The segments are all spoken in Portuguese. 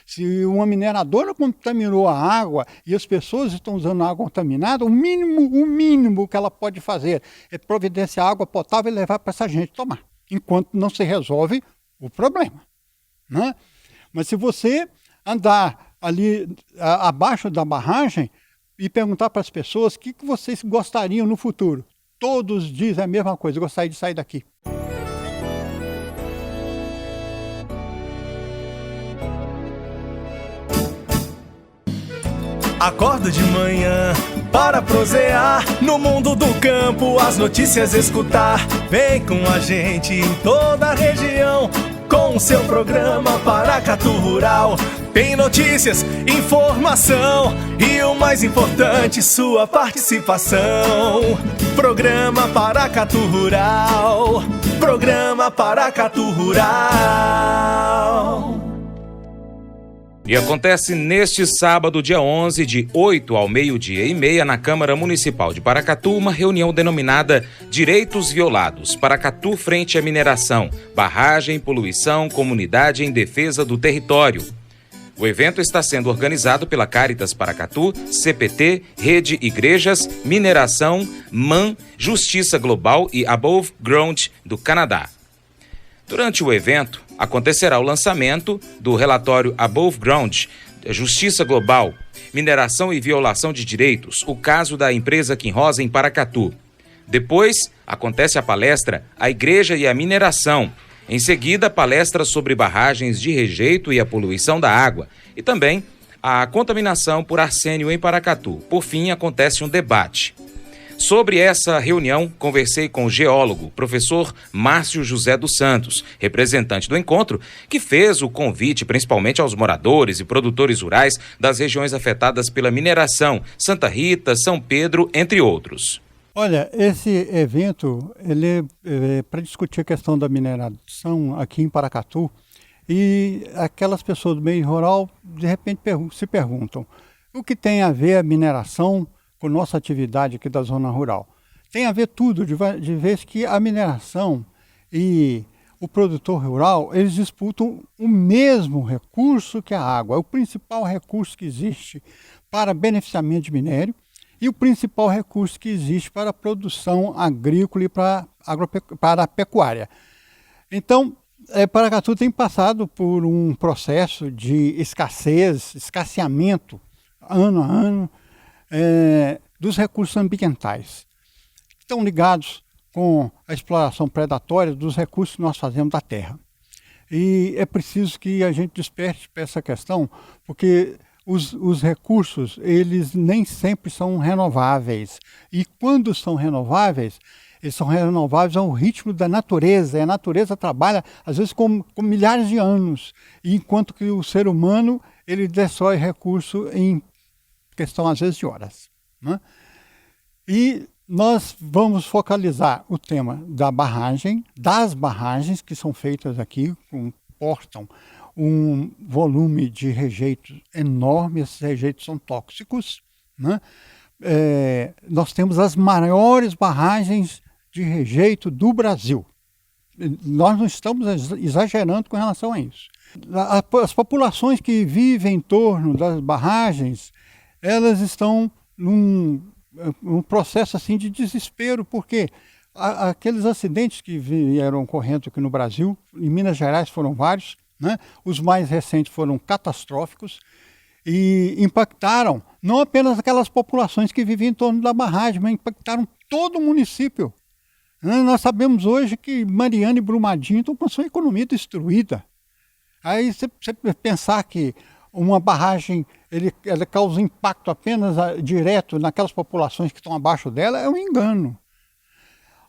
Se uma mineradora contaminou a água e as pessoas estão usando água contaminada, o mínimo que ela pode fazer é providenciar água potável e levar para essa gente tomar, enquanto não se resolve o problema, né? Mas se você andar ali abaixo da barragem e perguntar para as pessoas o que vocês gostariam no futuro, todos dizem a mesma coisa: gostaria de sair daqui. Acordo de manhã para prosear no mundo do campo, as notícias escutar. Vem com a gente em toda a região com o seu programa Paracatu Rural. Tem notícias, informação e o mais importante, sua participação. Programa Paracatu Rural. Programa Paracatu Rural. E acontece neste sábado, dia 11, de 8 ao meio-dia e meia, na Câmara Municipal de Paracatu, uma reunião denominada Direitos Violados, Paracatu frente à mineração, barragem, poluição, comunidade em defesa do território. O evento está sendo organizado pela Caritas Paracatu, CPT, Rede Igrejas, Mineração, MAN, Justiça Global e Above Ground do Canadá. Durante o evento, acontecerá o lançamento do relatório Above Ground, Justiça Global, Mineração e Violação de Direitos, o caso da empresa Quinrosa em Paracatu. Depois, acontece a palestra A Igreja e a Mineração. Em seguida, palestra sobre barragens de rejeito e a poluição da água. E também a contaminação por arsênio em Paracatu. Por fim, acontece um debate. Sobre essa reunião, conversei com o geólogo, professor Márcio José dos Santos, representante do encontro, que fez o convite principalmente aos moradores e produtores rurais das regiões afetadas pela mineração, Santa Rita, São Pedro, entre outros. Olha, esse evento ele é para discutir a questão da mineração aqui em Paracatu, e aquelas pessoas do meio rural de repente se perguntam: o que tem a ver a mineração com nossa atividade aqui da zona rural? Tem a ver tudo, de vez que a mineração e o produtor rural, eles disputam o mesmo recurso que a água. É o principal recurso que existe para beneficiamento de minério e o principal recurso que existe para a produção agrícola e para a pecuária. Então, Paracatu tem passado por um processo de escasseamento ano a ano, dos recursos ambientais, que estão ligados com a exploração predatória dos recursos que nós fazemos da terra. E é preciso que a gente desperte para essa questão, porque os recursos, eles nem sempre são renováveis. E quando são renováveis, eles são renováveis ao ritmo da natureza. E a natureza trabalha, às vezes, com milhares de anos, enquanto que o ser humano, ele destrói recurso em questão, às vezes, de horas, né? E nós vamos focalizar o tema das barragens que são feitas aqui, comportam um volume de rejeitos enorme. Esses rejeitos são tóxicos, né? Nós temos as maiores barragens de rejeito do Brasil. Nós não estamos exagerando com relação a isso. As populações que vivem em torno das barragens, elas estão num processo assim de desespero, porque aqueles acidentes que vieram ocorrendo aqui no Brasil, em Minas Gerais foram vários, né? Os mais recentes foram catastróficos e impactaram não apenas aquelas populações que viviam em torno da barragem, mas impactaram todo o município. Nós sabemos hoje que Mariana e Brumadinho estão com a sua economia destruída. Aí você pensar que uma barragem ela causa impacto apenas direto naquelas populações que estão abaixo dela, é um engano.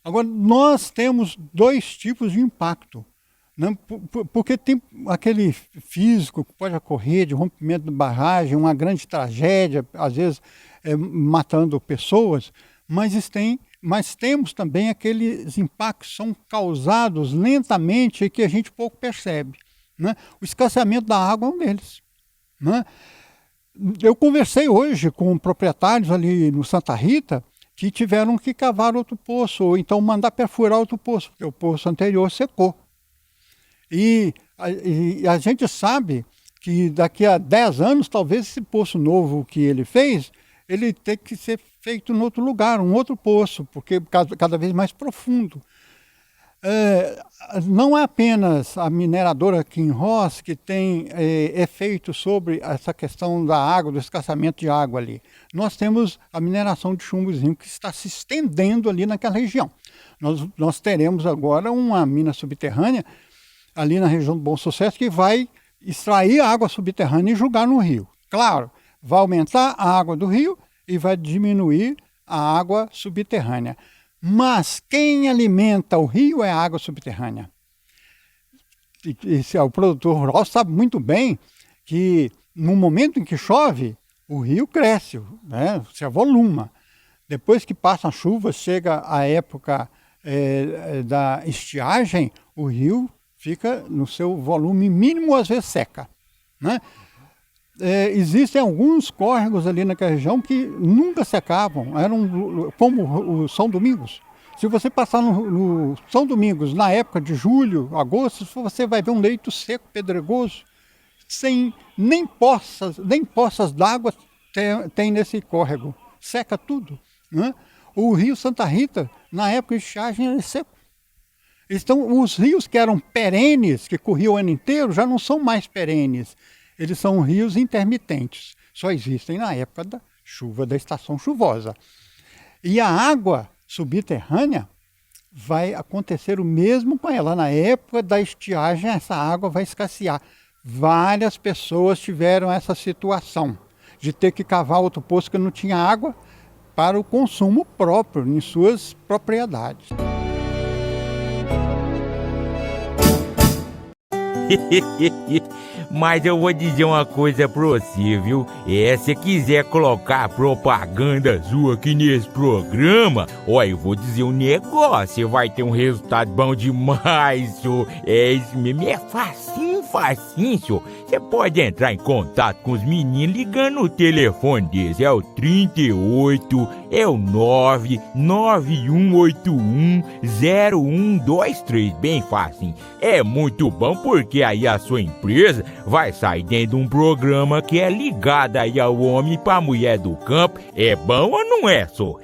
Agora, nós temos dois tipos de impacto, né? Porque tem aquele físico que pode ocorrer de rompimento de barragem, uma grande tragédia, às vezes matando pessoas, mas temos também aqueles impactos que são causados lentamente e que a gente pouco percebe, né? O escasseamento da água é um deles, né? Eu conversei hoje com proprietários ali no Santa Rita que tiveram que cavar outro poço, ou então mandar perfurar outro poço, porque o poço anterior secou. E a gente sabe que daqui a 10 anos, talvez esse poço novo que ele fez, ele tem que ser feito em outro lugar, um outro poço, porque cada vez mais profundo. Não é apenas a mineradora Kinross que tem efeito sobre essa questão da água, do escassamento de água ali. Nós temos a mineração de chumbozinho que está se estendendo ali naquela região. Nós teremos agora uma mina subterrânea ali na região do Bom Sucesso que vai extrair a água subterrânea e jogar no rio. Claro, vai aumentar a água do rio e vai diminuir a água subterrânea. Mas quem alimenta o rio é a água subterrânea. O produtor rural sabe muito bem que no momento em que chove, o rio cresce, né? Se avoluma. Depois que passa a chuva, chega a época da estiagem, o rio fica no seu volume mínimo, às vezes seca, né? Existem alguns córregos ali naquela região que nunca secavam, eram como o São Domingos. Se você passar no São Domingos, na época de julho, agosto, você vai ver um leito seco, pedregoso, sem nem poças d'água tem nesse córrego, seca tudo, né? O rio Santa Rita, na época de estiagem, é seco. Então, os rios que eram perenes, que corriam o ano inteiro, já não são mais perenes. Eles são rios intermitentes. Só existem na época da chuva, da estação chuvosa. E a água subterrânea vai acontecer o mesmo com ela. Na época da estiagem, essa água vai escassear. Várias pessoas tiveram essa situação de ter que cavar outro poço que não tinha água para o consumo próprio, em suas propriedades. Mas eu vou dizer uma coisa pra você, viu? Se quiser colocar propaganda sua aqui nesse programa, eu vou dizer um negócio, você vai ter um resultado bom demais, senhor. Isso mesmo, é facinho, senhor. Você pode entrar em contato com os meninos ligando o telefone deles, é o 38, é o 991810123, bem fácil. É muito bom porque aí a sua empresa vai sair dentro de um programa que é ligado aí ao homem pra mulher do campo. É bom ou não é, só?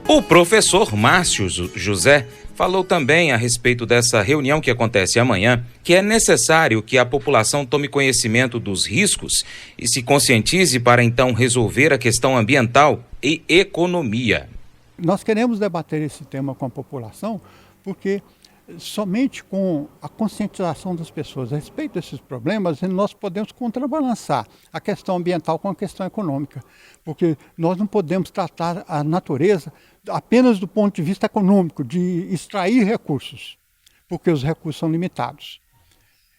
O professor Márcio José falou também a respeito dessa reunião que acontece amanhã, que é necessário que a população tome conhecimento dos riscos e se conscientize para então resolver a questão ambiental e economia. Nós queremos debater esse tema com a população porque somente com a conscientização das pessoas a respeito desses problemas nós podemos contrabalançar a questão ambiental com a questão econômica, porque nós não podemos tratar a natureza apenas do ponto de vista econômico, de extrair recursos, porque os recursos são limitados.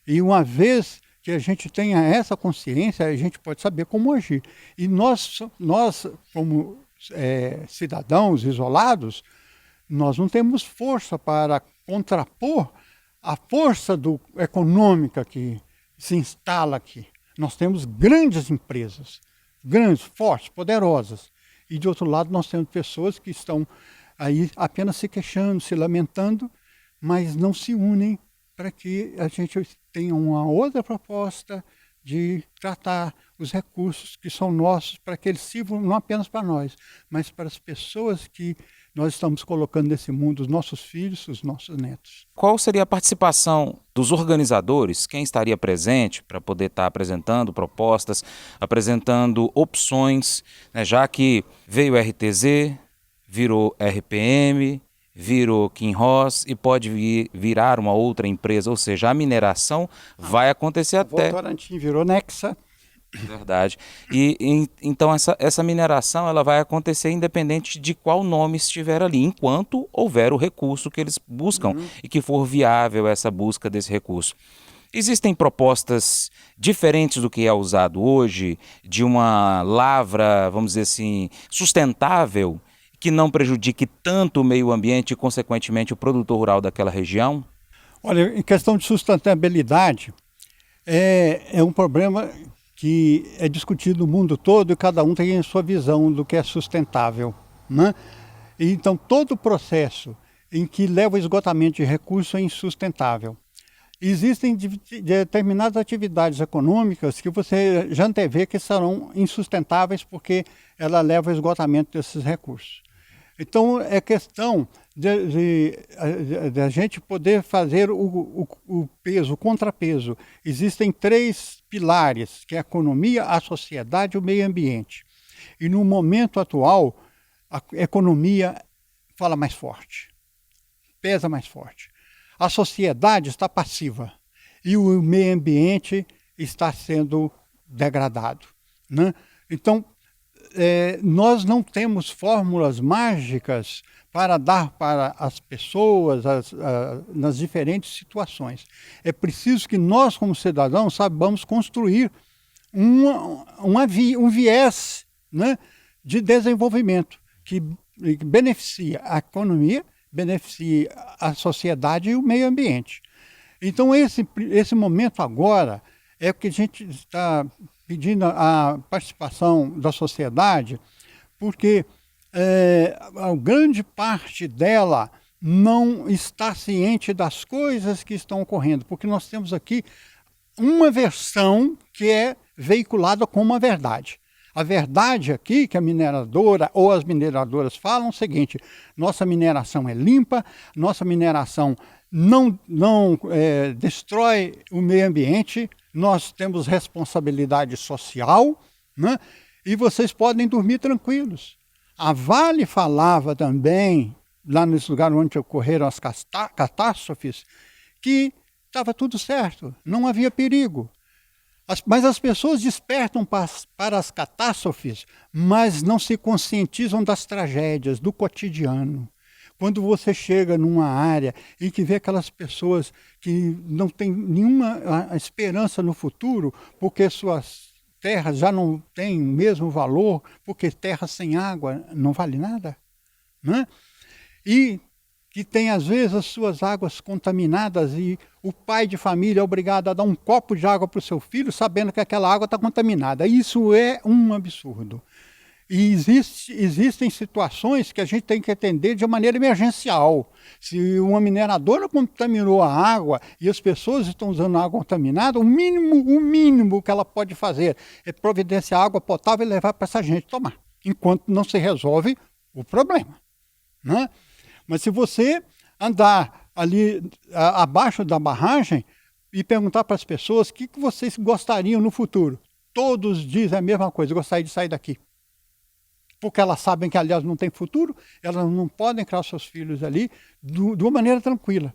E uma vez que a gente tenha essa consciência, a gente pode saber como agir. E nós como cidadãos isolados, nós não temos força para contrapor a força econômica que se instala aqui. Nós temos grandes empresas, grandes, fortes, poderosas. E, de outro lado, nós temos pessoas que estão aí apenas se queixando, se lamentando, mas não se unem para que a gente tenha uma outra proposta de tratar os recursos que são nossos, para que eles sirvam não apenas para nós, mas para as pessoas que nós estamos colocando nesse mundo, os nossos filhos, os nossos netos. Qual seria a participação dos organizadores? Quem estaria presente para poder estar apresentando propostas, apresentando opções, né? Já que veio o RTZ, virou RPM, virou Kinross e pode virar uma outra empresa, ou seja, a mineração vai acontecer até... Votorantim virou Nexa. Verdade. Então essa mineração ela vai acontecer independente de qual nome estiver ali, enquanto houver o recurso que eles buscam e que for viável essa busca desse recurso. Existem propostas diferentes do que é usado hoje, de uma lavra, vamos dizer assim, sustentável, que não prejudique tanto o meio ambiente e, consequentemente, o produtor rural daquela região? Olha, em questão de sustentabilidade, é um problema que é discutido no mundo todo e cada um tem a sua visão do que é sustentável, né? Então, todo o processo em que leva o esgotamento de recursos é insustentável. Existem determinadas atividades econômicas que você já antevê que serão insustentáveis porque ela leva ao esgotamento desses recursos. Então, é questão de a gente poder fazer o peso, o contrapeso. Existem 3 pilares, que é a economia, a sociedade e o meio ambiente. E no momento atual, a economia fala mais forte, pesa mais forte. A sociedade está passiva e o meio ambiente está sendo degradado, né? Então, nós não temos fórmulas mágicas para dar para as pessoas nas diferentes situações. É preciso que nós, como cidadãos, saibamos construir um viés, né, de desenvolvimento que beneficia a economia, beneficia a sociedade e o meio ambiente. Então, esse momento agora é o que a gente está pedindo a participação da sociedade, porque a grande parte dela não está ciente das coisas que estão ocorrendo, porque nós temos aqui uma versão que é veiculada como a verdade. A verdade aqui, que a mineradora ou as mineradoras falam, é o seguinte: nossa mineração é limpa, nossa mineração não destrói o meio ambiente, nós temos responsabilidade social, né? E vocês podem dormir tranquilos. A Vale falava também, lá nesse lugar onde ocorreram as catástrofes, que estava tudo certo, não havia perigo. Mas as pessoas despertam para as catástrofes, mas não se conscientizam das tragédias, do cotidiano. Quando você chega numa área e que vê aquelas pessoas que não têm nenhuma esperança no futuro, porque suas terras já não têm o mesmo valor, porque terra sem água não vale nada, né? E que tem, às vezes, as suas águas contaminadas e o pai de família é obrigado a dar um copo de água para o seu filho sabendo que aquela água está contaminada. Isso é um absurdo. E existem situações que a gente tem que atender de maneira emergencial. Se uma mineradora contaminou a água e as pessoas estão usando água contaminada, o mínimo que ela pode fazer é providenciar água potável e levar para essa gente tomar, enquanto não se resolve o problema, né? Mas se você andar ali abaixo da barragem e perguntar para as pessoas o que vocês gostariam no futuro, todos dizem a mesma coisa: gostaria de sair daqui. Porque elas sabem que, aliás, não tem futuro, elas não podem criar seus filhos ali de uma maneira tranquila.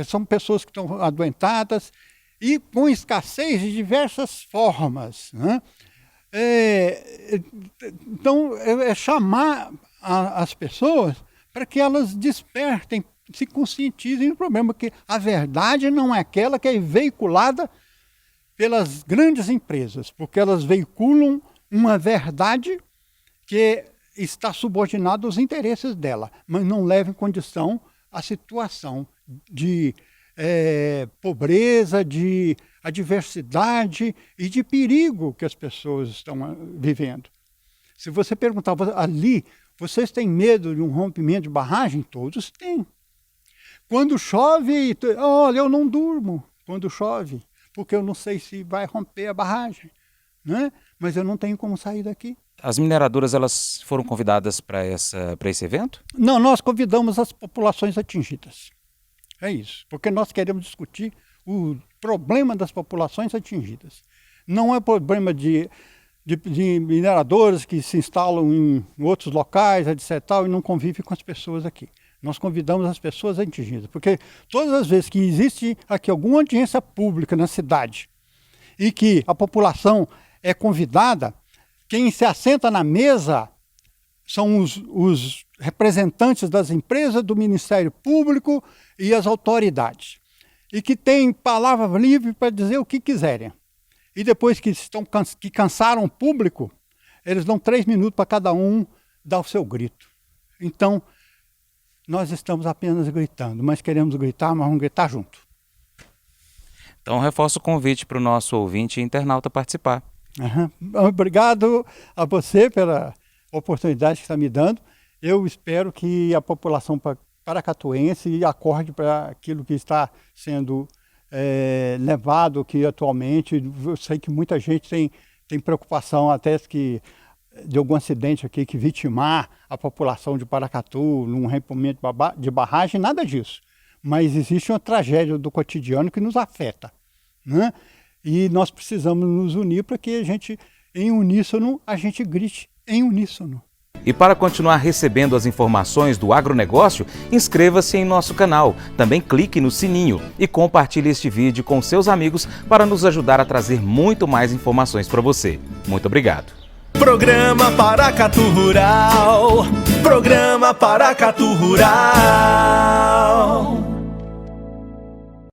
São pessoas que estão adoentadas e com escassez de diversas formas, né? Então, é chamar as pessoas para que elas despertem, se conscientizem do problema, porque a verdade não é aquela que é veiculada pelas grandes empresas, porque elas veiculam uma verdade que está subordinada aos interesses dela, mas não leva em condição a situação de pobreza, de adversidade e de perigo que as pessoas estão vivendo. Se você perguntar ali, vocês têm medo de um rompimento de barragem? Todos têm. Quando chove, olha, eu não durmo quando chove, porque eu não sei se vai romper a barragem, né? Mas eu não tenho como sair daqui. As mineradoras, elas foram convidadas para esse evento? Não, nós convidamos as populações atingidas. É isso, porque nós queremos discutir o problema das populações atingidas. Não é problema de mineradoras que se instalam em outros locais, etc., e não convivem com as pessoas aqui. Nós convidamos as pessoas atingidas, porque todas as vezes que existe aqui alguma audiência pública na cidade e que a população é convidada, quem se assenta na mesa são os representantes das empresas, do Ministério Público e as autoridades, e que têm palavra livre para dizer o que quiserem. E depois que cansaram o público, eles dão 3 minutos para cada um dar o seu grito. Então, nós estamos apenas gritando, mas queremos gritar, mas vamos gritar junto. Então, reforço o convite para o nosso ouvinte e internauta participar. Obrigado a você pela oportunidade que está me dando. Eu espero que a população paracatuense e acorde para aquilo que está sendo levado aqui atualmente. Eu sei que muita gente tem preocupação até de algum acidente aqui que vitimar a população de Paracatu num rompimento de barragem, nada disso. Mas existe uma tragédia do cotidiano que nos afeta, né? E nós precisamos nos unir para que a gente, em uníssono, a gente grite em uníssono. E para continuar recebendo as informações do agronegócio, inscreva-se em nosso canal. Também clique no sininho e compartilhe este vídeo com seus amigos para nos ajudar a trazer muito mais informações para você. Muito obrigado. Programa Paracatu Rural. Programa Paracatu Rural.